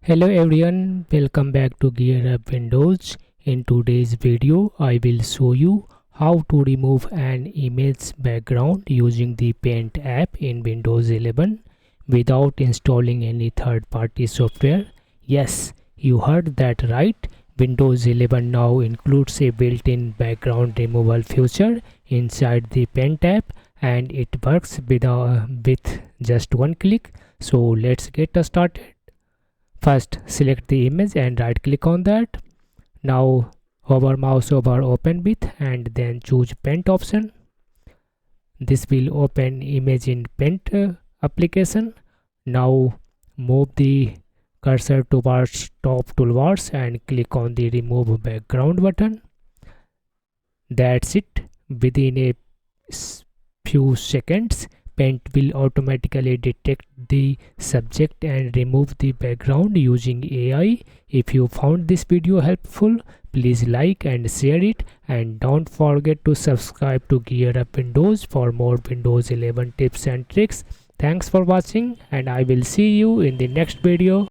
Hello everyone, welcome back to GearUpWindows. In today's video, I will show you how to remove an image background using the Paint app in Windows 11 without installing any third-party software. Yes, you heard that right. Windows 11 now includes a built-in background removal feature inside the Paint app, and it works with just one click. So let's get started. First, select the image and right click on that. Now hover mouse over open with and then choose paint option. This will open image in paint application. Now move the cursor towards top toolbars and click on the remove background button. That's it. Within a few seconds, Paint will automatically detect the subject and remove the background using AI. If you found this video helpful, please like and share it, and don't forget to subscribe to GearUpWindows for more Windows 11 tips and tricks. Thanks for watching, and I will see you in the next video.